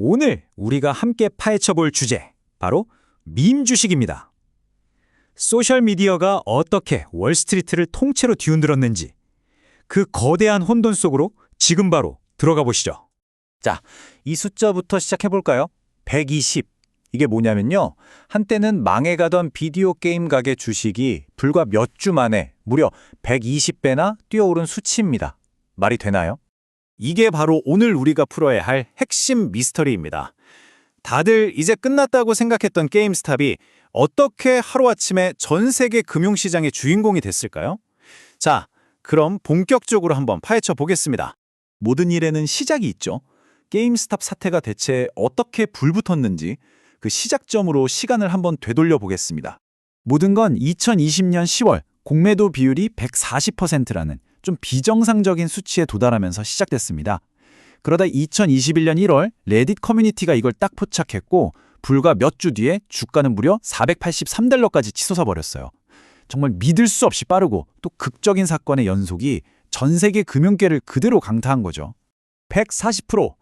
오늘 우리가 함께 파헤쳐볼 주제, 바로 밈 주식입니다. 소셜미디어가 어떻게 월스트리트를 통째로 뒤흔들었는지, 그 거대한 혼돈 속으로 지금 바로 들어가 보시죠. 자, 이 숫자부터 시작해볼까요? 120. 이게 뭐냐면요. 한때는 망해가던 비디오 게임 가게 주식이 불과 몇 주 만에 무려 120배나 뛰어오른 수치입니다. 말이 되나요? 이게 바로 오늘 우리가 풀어야 할 핵심 미스터리입니다. 다들 이제 끝났다고 생각했던 게임스탑이 어떻게 하루아침에 전 세계 금융시장의 주인공이 됐을까요? 자, 그럼 본격적으로 한번 파헤쳐 보겠습니다. 모든 일에는 시작이 있죠. 게임스탑 사태가 대체 어떻게 불붙었는지 그 시작점으로 시간을 한번 되돌려 보겠습니다. 모든 건 2020년 10월 공매도 비율이 140%라는 좀 비정상적인 수치에 도달하면서 시작됐습니다. 그러다 2021년 1월 레딧 커뮤니티가 이걸 딱 포착했고 불과 몇 주 뒤에 주가는 무려 483달러까지 치솟아 버렸어요. 정말 믿을 수 없이 빠르고 또 극적인 사건의 연속이 전 세계 금융계를 그대로 강타한 거죠. 140%.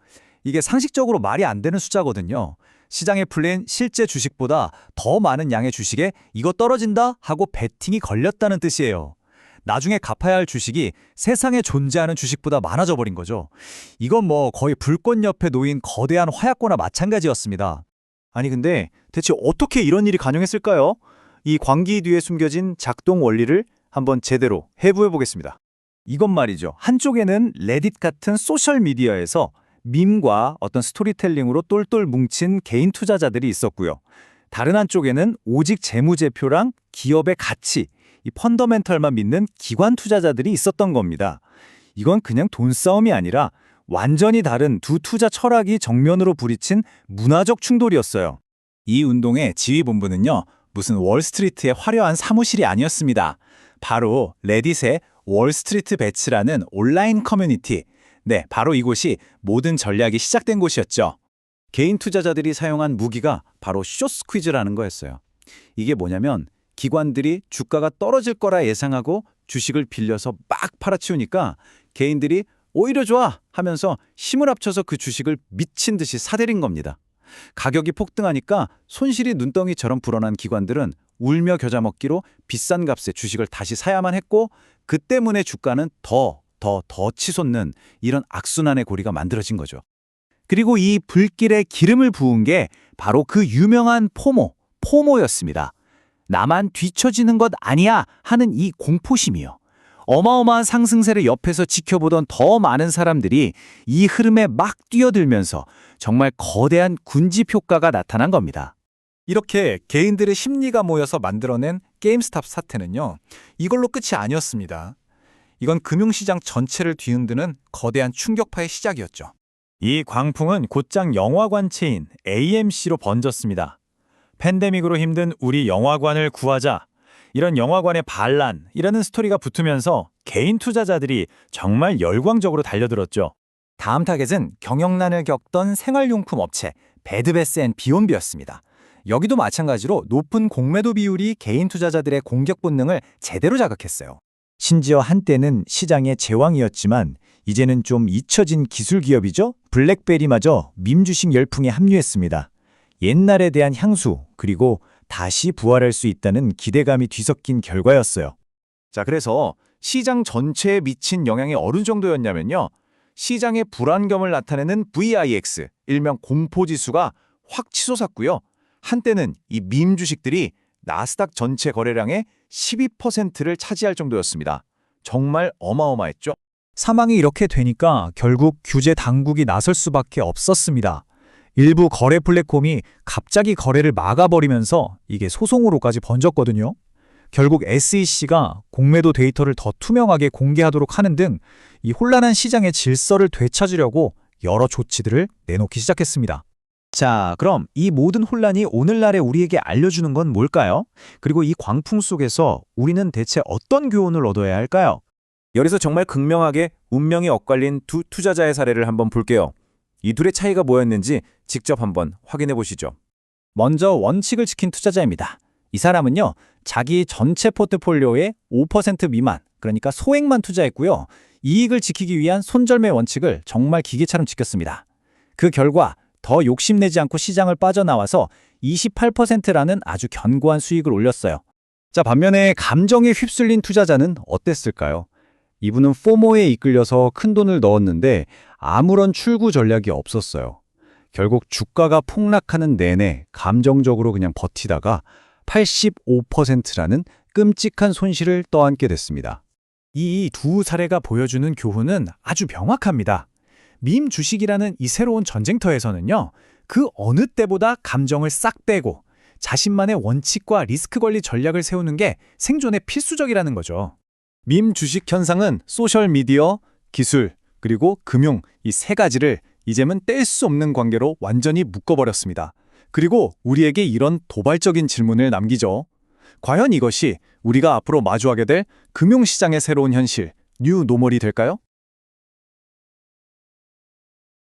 이게 상식적으로 말이 안 되는 숫자거든요. 시장에 풀린 실제 주식보다 더 많은 양의 주식에 이거 떨어진다 하고 베팅이 걸렸다는 뜻이에요. 나중에 갚아야 할 주식이 세상에 존재하는 주식보다 많아져 버린 거죠. 이건 뭐 거의 불꽃 옆에 놓인 거대한 화약고나 마찬가지였습니다. 아니 근데 대체 어떻게 이런 일이 가능했을까요? 이 광기 뒤에 숨겨진 작동 원리를 한번 제대로 해부해 보겠습니다. 이건 말이죠. 한쪽에는 레딧 같은 소셜미디어에서 밈과 어떤 스토리텔링으로 똘똘 뭉친 개인 투자자들이 있었고요. 다른 한쪽에는 오직 재무제표랑 기업의 가치, 이 펀더멘털만 믿는 기관 투자자들이 있었던 겁니다. 이건 그냥 돈 싸움이 아니라 완전히 다른 두 투자 철학이 정면으로 부딪힌 문화적 충돌이었어요. 이 운동의 지휘본부는요, 무슨 월스트리트의 화려한 사무실이 아니었습니다. 바로 레딧의 월스트리트 배츠라는 온라인 커뮤니티, 네, 바로 이곳이 모든 전략이 시작된 곳이었죠. 개인 투자자들이 사용한 무기가 바로 숏스퀴즈라는 거였어요. 이게 뭐냐면 기관들이 주가가 떨어질 거라 예상하고 주식을 빌려서 막 팔아치우니까 개인들이 오히려 좋아 하면서 힘을 합쳐서 그 주식을 미친 듯이 사들인 겁니다. 가격이 폭등하니까 손실이 눈덩이처럼 불어난 기관들은 울며 겨자 먹기로 비싼 값에 주식을 다시 사야만 했고 그 때문에 주가는 더 치솟는 이런 악순환의 고리가 만들어진 거죠. 그리고 이 불길에 기름을 부은 게 바로 그 유명한 포모였습니다. 나만 뒤처지는 것 아니야 하는 이 공포심이요. 어마어마한 상승세를 옆에서 지켜보던 더 많은 사람들이 이 흐름에 막 뛰어들면서 정말 거대한 군집 효과가 나타난 겁니다. 이렇게 개인들의 심리가 모여서 만들어낸 게임스탑 사태는요, 이걸로 끝이 아니었습니다. 이건 금융시장 전체를 뒤흔드는 거대한 충격파의 시작이었죠. 이 광풍은 곧장 영화관 체인 AMC로 번졌습니다. 팬데믹으로 힘든 우리 영화관을 구하자, 이런 영화관의 반란이라는 스토리가 붙으면서 개인 투자자들이 정말 열광적으로 달려들었죠. 다음 타겟은 경영난을 겪던 생활용품 업체 베드베스앤비욘비였습니다. 여기도 마찬가지로 높은 공매도 비율이 개인 투자자들의 공격 본능을 제대로 자극했어요. 심지어 한때는 시장의 제왕이었지만 이제는 좀 잊혀진 기술 기업이죠. 블랙베리마저 밈 주식 열풍에 합류했습니다. 옛날에 대한 향수, 그리고 다시 부활할 수 있다는 기대감이 뒤섞인 결과였어요. 자, 그래서 시장 전체에 미친 영향이 어느 정도였냐면요. 시장의 불안감을 나타내는 VIX, 일명 공포지수가 확 치솟았고요. 한때는 이 밈 주식들이 나스닥 전체 거래량의 12%를 차지할 정도였습니다. 정말 어마어마했죠. 상황이 이렇게 되니까 결국 규제 당국이 나설 수밖에 없었습니다. 일부 거래 플랫폼이 갑자기 거래를 막아버리면서 이게 소송으로까지 번졌거든요. 결국 SEC가 공매도 데이터를 더 투명하게 공개하도록 하는 등 이 혼란한 시장의 질서를 되찾으려고 여러 조치들을 내놓기 시작했습니다. 자, 그럼 이 모든 혼란이 오늘날의 우리에게 알려주는 건 뭘까요? 그리고 이 광풍 속에서 우리는 대체 어떤 교훈을 얻어야 할까요? 여기서 정말 극명하게 운명이 엇갈린 두 투자자의 사례를 한번 볼게요. 이 둘의 차이가 뭐였는지 직접 한번 확인해 보시죠. 먼저 원칙을 지킨 투자자입니다. 이 사람은요, 자기 전체 포트폴리오의 5% 미만, 그러니까 소액만 투자했고요. 이익을 지키기 위한 손절매 원칙을 정말 기계처럼 지켰습니다. 그 결과 더 욕심내지 않고 시장을 빠져나와서 28%라는 아주 견고한 수익을 올렸어요. 자, 반면에 감정에 휩쓸린 투자자는 어땠을까요? 이분은 포모에 이끌려서 큰 돈을 넣었는데 아무런 출구 전략이 없었어요. 결국 주가가 폭락하는 내내 감정적으로 그냥 버티다가 85%라는 끔찍한 손실을 떠안게 됐습니다. 이 두 사례가 보여주는 교훈은 아주 명확합니다. 밈 주식이라는 이 새로운 전쟁터에서는요, 그 어느 때보다 감정을 싹 빼고 자신만의 원칙과 리스크 관리 전략을 세우는 게 생존에 필수적이라는 거죠. 밈 주식 현상은 소셜미디어, 기술, 그리고 금융 이 세 가지를 이제는 뗄 수 없는 관계로 완전히 묶어버렸습니다. 그리고 우리에게 이런 도발적인 질문을 남기죠. 과연 이것이 우리가 앞으로 마주하게 될 금융시장의 새로운 현실, 뉴 노멀이 될까요?